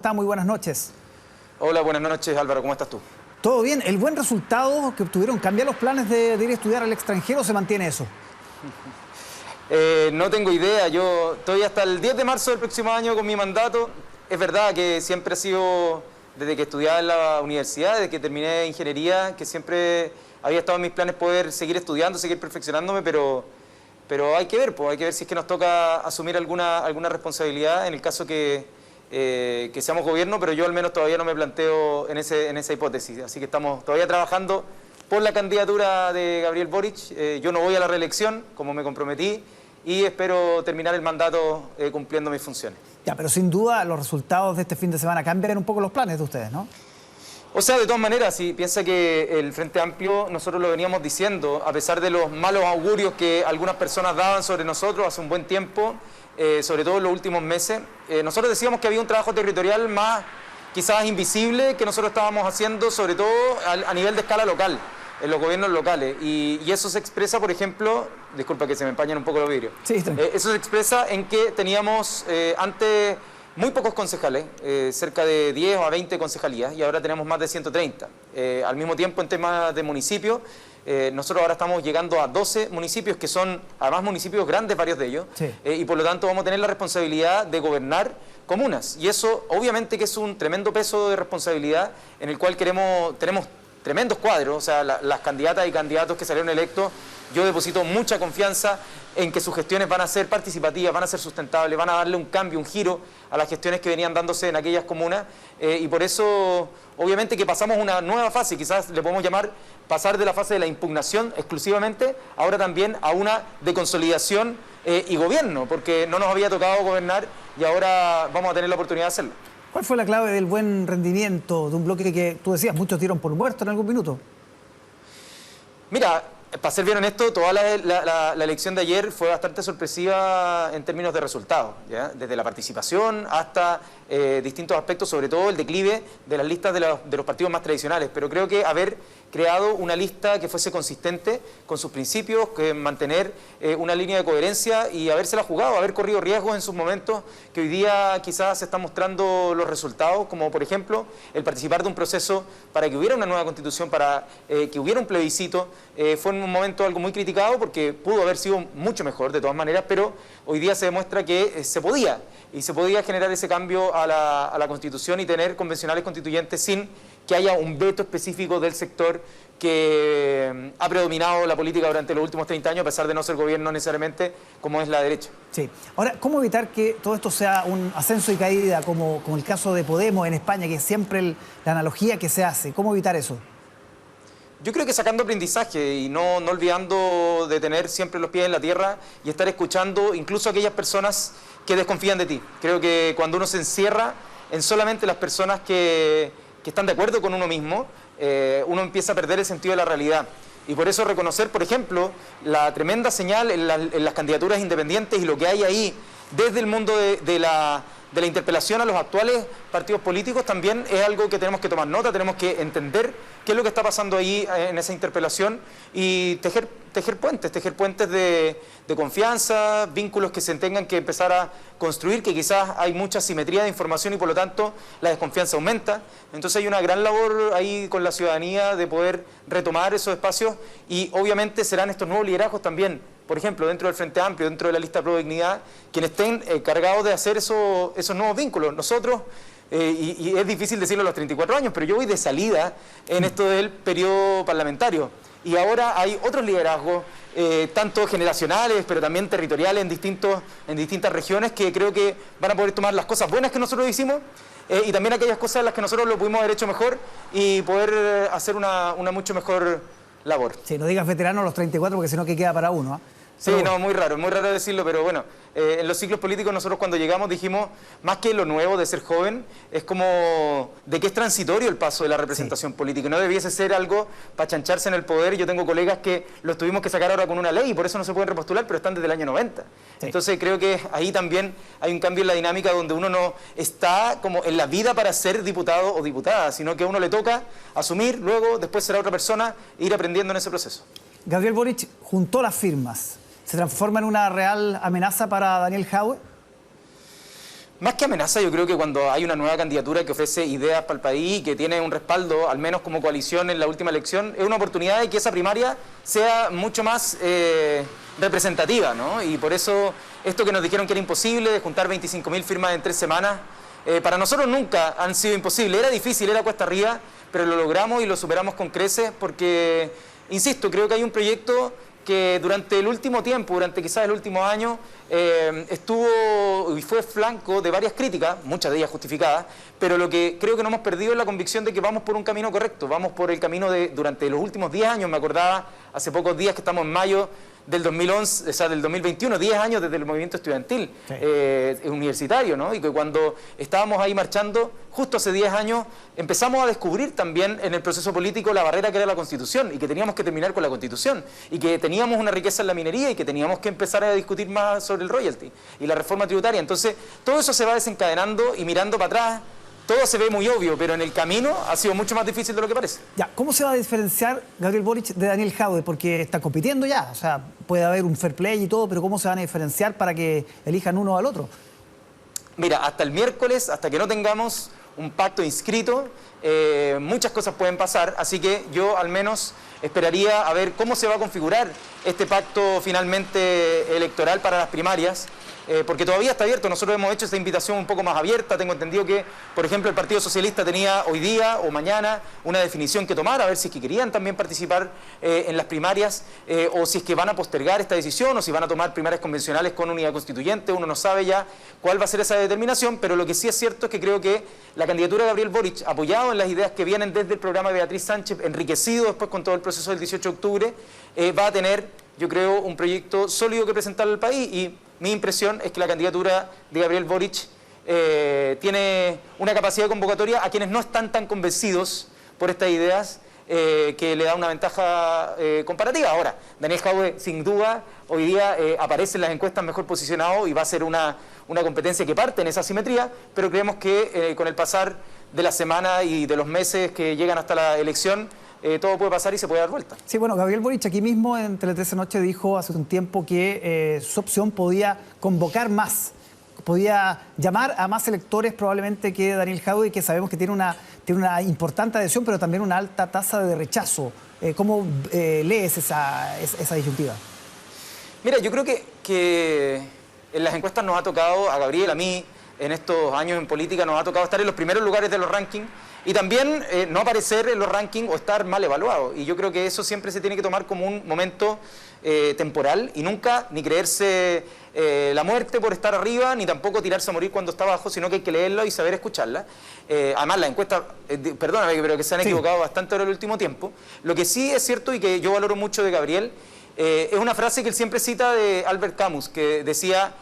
Está, muy buenas noches. Hola, buenas noches Álvaro, ¿cómo estás tú? ¿Todo bien? ¿El buen resultado que obtuvieron cambiar los planes de ir a estudiar al extranjero o se mantiene eso? No tengo idea, yo estoy hasta el 10 de marzo del próximo año con mi mandato. Es verdad que siempre ha sido, desde que estudiaba en la universidad, desde que terminé ingeniería, que siempre había estado en mis planes poder seguir estudiando, seguir perfeccionándome, pero hay que ver, pues, hay que ver si es que nos toca asumir alguna responsabilidad en el caso que seamos gobierno, pero yo al menos todavía no me planteo en esa hipótesis. Así que estamos todavía trabajando por la candidatura de Gabriel Boric. Yo no voy a la reelección, como me comprometí, y espero terminar el mandato cumpliendo mis funciones. Ya, pero sin duda los resultados de este fin de semana cambian un poco los planes de ustedes, ¿no? O sea, de todas maneras, si piensa que el Frente Amplio, nosotros lo veníamos diciendo, a pesar de los malos augurios que algunas personas daban sobre nosotros hace un buen tiempo, sobre todo en los últimos meses, nosotros decíamos que había un trabajo territorial más quizás invisible que nosotros estábamos haciendo, sobre todo a nivel de escala local, en los gobiernos locales. Y eso se expresa, por ejemplo, disculpa que se me empañan un poco los vidrios, Sí, eso se expresa en que teníamos antes muy pocos concejales, cerca de 10 o 20 concejalías, y ahora tenemos más de 130. Al mismo tiempo, en temas de municipios, nosotros ahora estamos llegando a 12 municipios, que son además municipios grandes, varios de ellos, sí. Y por lo tanto vamos a tener la responsabilidad de gobernar comunas. Y eso obviamente que es un tremendo peso de responsabilidad en el cual tenemos tremendos cuadros, o sea, las candidatas y candidatos que salieron electos, yo deposito mucha confianza en que sus gestiones van a ser participativas, van a ser sustentables, van a darle un cambio, un giro a las gestiones que venían dándose en aquellas comunas, y por eso, obviamente que pasamos una nueva fase, quizás le podemos llamar pasar de la fase de la impugnación exclusivamente, ahora también a una de consolidación y gobierno, porque no nos había tocado gobernar y ahora vamos a tener la oportunidad de hacerlo. ¿Cuál fue la clave del buen rendimiento de un bloque que tú decías, muchos dieron por muerto en algún minuto? Mira, para ser bien honesto, toda la elección de ayer fue bastante sorpresiva en términos de resultados, ¿ya? Desde la participación hasta distintos aspectos, sobre todo el declive de las listas de los partidos más tradicionales. Pero creo que haber creado una lista que fuese consistente con sus principios, que mantener una línea de coherencia y habérsela jugado, haber corrido riesgos en sus momentos, que hoy día quizás se están mostrando los resultados, como por ejemplo el participar de un proceso para que hubiera una nueva constitución, para que hubiera un plebiscito. Fue en un momento algo muy criticado porque pudo haber sido mucho mejor de todas maneras, pero hoy día se demuestra que se podía, y se podía generar ese cambio a la Constitución y tener convencionales constituyentes sin que haya un veto específico del sector que ha predominado la política durante los últimos 30 años, a pesar de no ser gobierno necesariamente como es la derecha. Sí. Ahora, ¿cómo evitar que todo esto sea un ascenso y caída, como el caso de Podemos en España, que es siempre la analogía que se hace? ¿Cómo evitar eso? Yo creo que sacando aprendizaje y no olvidando de tener siempre los pies en la tierra y estar escuchando incluso a aquellas personas que desconfían de ti. Creo que cuando uno se encierra en solamente las personas que están de acuerdo con uno mismo, uno empieza a perder el sentido de la realidad. Y por eso reconocer, por ejemplo, la tremenda señal en las candidaturas independientes y lo que hay ahí desde el mundo de la interpelación a los actuales partidos políticos también es algo que tenemos que tomar nota, tenemos que entender qué es lo que está pasando ahí en esa interpelación y tejer puentes de confianza, vínculos que se tengan que empezar a construir, que quizás hay mucha simetría de información y por lo tanto la desconfianza aumenta. Entonces hay una gran labor ahí con la ciudadanía de poder retomar esos espacios y obviamente serán estos nuevos liderazgos también, por ejemplo, dentro del Frente Amplio, dentro de la lista Pro Dignidad, quienes estén cargados de hacer esos nuevos vínculos. Nosotros, y es difícil decirlo a los 34 años, pero yo voy de salida en esto del periodo parlamentario. Y ahora hay otros liderazgos, tanto generacionales, pero también territoriales en distintas regiones, que creo que van a poder tomar las cosas buenas que nosotros hicimos y también aquellas cosas en las que nosotros lo pudimos haber hecho mejor y poder hacer una mucho mejor labor. Sí, no digas veterano a los 34 porque si no, ¿qué queda para uno? ¿Eh? Sí, no, muy raro decirlo, pero bueno, en los ciclos políticos nosotros cuando llegamos dijimos, más que lo nuevo de ser joven, es como de que es transitorio el paso de la representación política, no debiese ser algo para chancharse en el poder. Yo tengo colegas que los tuvimos que sacar ahora con una ley y por eso no se pueden repostular, pero están desde el año 90. Sí. Entonces creo que ahí también hay un cambio en la dinámica donde uno no está como en la vida para ser diputado o diputada, sino que a uno le toca asumir, luego después será otra persona e ir aprendiendo en ese proceso. Gabriel Boric juntó las firmas. ¿Se transforma en una real amenaza para Daniel Jadwe? Más que amenaza, yo creo que cuando hay una nueva candidatura que ofrece ideas para el país y que tiene un respaldo, al menos como coalición en la última elección, es una oportunidad de que esa primaria sea mucho más representativa, ¿no? Y por eso esto que nos dijeron que era imposible, de juntar 25.000 firmas en 3 semanas, para nosotros nunca han sido imposibles. Era difícil, era cuesta arriba, pero lo logramos y lo superamos con creces porque, insisto, creo que hay un proyecto que durante el último tiempo, durante quizás el último año, estuvo y fue flanco de varias críticas, muchas de ellas justificadas, pero lo que creo que no hemos perdido es la convicción de que vamos por un camino correcto, vamos por el camino de, durante los últimos 10 años, me acordaba hace pocos días que estamos en mayo del 2011, o sea, del 2021, 10 años desde el movimiento estudiantil universitario, ¿no? Y que cuando estábamos ahí marchando, justo hace 10 años, empezamos a descubrir también en el proceso político la barrera que era la Constitución y que teníamos que terminar con la Constitución y que teníamos una riqueza en la minería y que teníamos que empezar a discutir más sobre el royalty y la reforma tributaria. Entonces, todo eso se va desencadenando y mirando para atrás, todo se ve muy obvio, pero en el camino ha sido mucho más difícil de lo que parece. Ya, ¿cómo se va a diferenciar Gabriel Boric de Daniel Jadwe? Porque están compitiendo ya, o sea, puede haber un fair play y todo, pero ¿cómo se van a diferenciar para que elijan uno al otro? Mira, hasta el miércoles, hasta que no tengamos un pacto inscrito, muchas cosas pueden pasar, así que yo al menos esperaría a ver cómo se va a configurar este pacto finalmente electoral para las primarias, porque todavía está abierto. Nosotros hemos hecho esta invitación un poco más abierta. Tengo entendido que, por ejemplo, el Partido Socialista tenía hoy día o mañana una definición que tomar, a ver si es que querían también participar en las primarias, o si es que van a postergar esta decisión, o si van a tomar primarias convencionales con unidad constituyente. Uno no sabe ya cuál va a ser esa determinación, pero lo que sí es cierto es que creo que la candidatura de Gabriel Boric, apoyado en las ideas que vienen desde el programa de Beatriz Sánchez, enriquecido después con todo el proceso del 18 de octubre, va a tener, yo creo, un proyecto sólido que presentarle al país. Y mi impresión es que la candidatura de Gabriel Boric tiene una capacidad de convocatoria a quienes no están tan convencidos por estas ideas, que le da una ventaja comparativa. Ahora, Daniel Jadwe, sin duda, hoy día aparece en las encuestas mejor posicionado y va a ser una competencia que parte en esa simetría, pero creemos que con el pasar de la semana y de los meses que llegan hasta la elección, todo puede pasar y se puede dar vuelta. Sí, bueno, Gabriel Boric aquí mismo en Tele 13 Noche dijo hace un tiempo que su opción podía convocar más, podía llamar a más electores probablemente que Daniel Jadwe, que sabemos que tiene una importante adhesión, pero también una alta tasa de rechazo. ¿Cómo lees esa disyuntiva? Mira, yo creo que en las encuestas nos ha tocado, a Gabriel, a mí, en estos años en política, nos ha tocado estar en los primeros lugares de los rankings y también no aparecer en los rankings o estar mal evaluado. Y yo creo que eso siempre se tiene que tomar como un momento temporal y nunca ni creerse la muerte por estar arriba, ni tampoco tirarse a morir cuando está abajo, sino que hay que leerlo y saber escucharla. Además, las encuestas, perdóname, pero que se han equivocado bastante ahora en el último tiempo. Lo que sí es cierto y que yo valoro mucho de Gabriel, es una frase que él siempre cita de Albert Camus, que decía,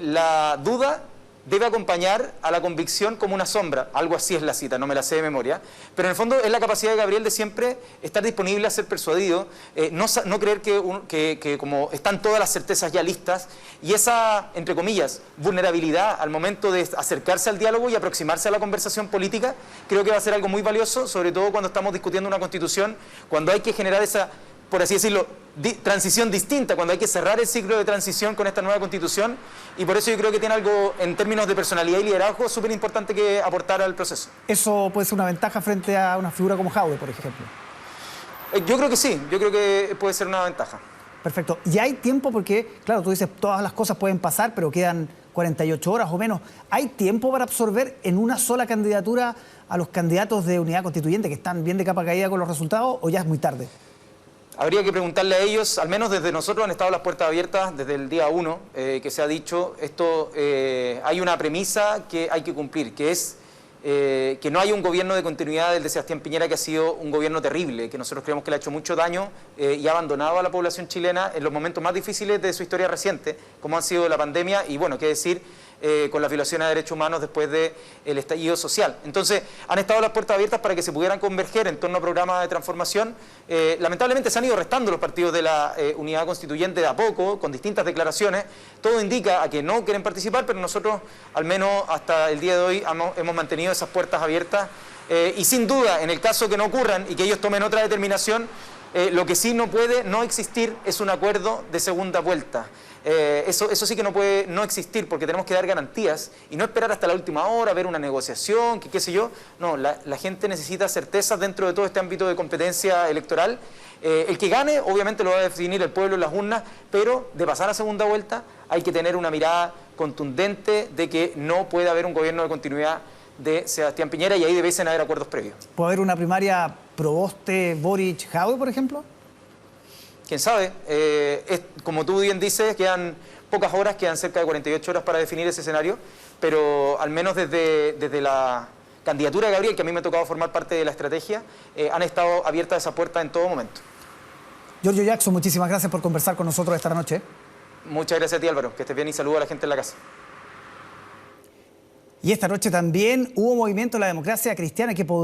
la duda debe acompañar a la convicción como una sombra. Algo así es la cita, no me la sé de memoria. Pero en el fondo es la capacidad de Gabriel de siempre estar disponible a ser persuadido, no creer que como están todas las certezas ya listas, y esa, entre comillas, vulnerabilidad al momento de acercarse al diálogo y aproximarse a la conversación política, creo que va a ser algo muy valioso, sobre todo cuando estamos discutiendo una constitución, cuando hay que generar esa, por así decirlo, transición distinta, cuando hay que cerrar el ciclo de transición con esta nueva constitución, y por eso yo creo que tiene algo en términos de personalidad y liderazgo súper importante que aportar al proceso. ¿Eso puede ser una ventaja frente a una figura como Jadwe, por ejemplo? Yo creo que sí, yo creo que puede ser una ventaja. Perfecto. Y hay tiempo porque, claro, tú dices, todas las cosas pueden pasar, pero quedan 48 horas o menos. ¿Hay tiempo para absorber en una sola candidatura a los candidatos de unidad constituyente que están bien de capa caída con los resultados, o ya es muy tarde? Habría que preguntarle a ellos, al menos desde nosotros han estado las puertas abiertas desde el día 1, que se ha dicho, esto hay una premisa que hay que cumplir, que es que no hay un gobierno de continuidad del de Sebastián Piñera, que ha sido un gobierno terrible, que nosotros creemos que le ha hecho mucho daño y ha abandonado a la población chilena en los momentos más difíciles de su historia reciente, como han sido la pandemia y, bueno, qué decir, con las violaciones de derechos humanos después del estallido social. Entonces, han estado las puertas abiertas para que se pudieran converger en torno a programas de transformación. Lamentablemente se han ido restando los partidos de la unidad constituyente de a poco, con distintas declaraciones. Todo indica a que no quieren participar, pero nosotros, al menos hasta el día de hoy, hemos mantenido esas puertas abiertas. Y sin duda, en el caso que no ocurran y que ellos tomen otra determinación, Lo que sí no puede no existir es un acuerdo de segunda vuelta. Eso sí que no puede no existir, porque tenemos que dar garantías y no esperar hasta la última hora, ver una negociación, que qué sé yo. No, la gente necesita certezas dentro de todo este ámbito de competencia electoral. El que gane, obviamente lo va a definir el pueblo en las urnas, pero de pasar a segunda vuelta hay que tener una mirada contundente de que no puede haber un gobierno de continuidad de Sebastián Piñera, y ahí debiesen haber acuerdos previos. ¿Puede haber una primaria Proboste, Boric, Jadwe, por ejemplo? ¿Quién sabe? Como tú bien dices, quedan pocas horas, quedan cerca de 48 horas para definir ese escenario, pero al menos desde la candidatura de Gabriel, que a mí me ha tocado formar parte de la estrategia, han estado abiertas esa puerta en todo momento. Giorgio Jackson, muchísimas gracias por conversar con nosotros esta noche. Muchas gracias a ti, Álvaro. Que estés bien y saludo a la gente en la casa. Y esta noche también hubo movimiento en la democracia cristiana que podría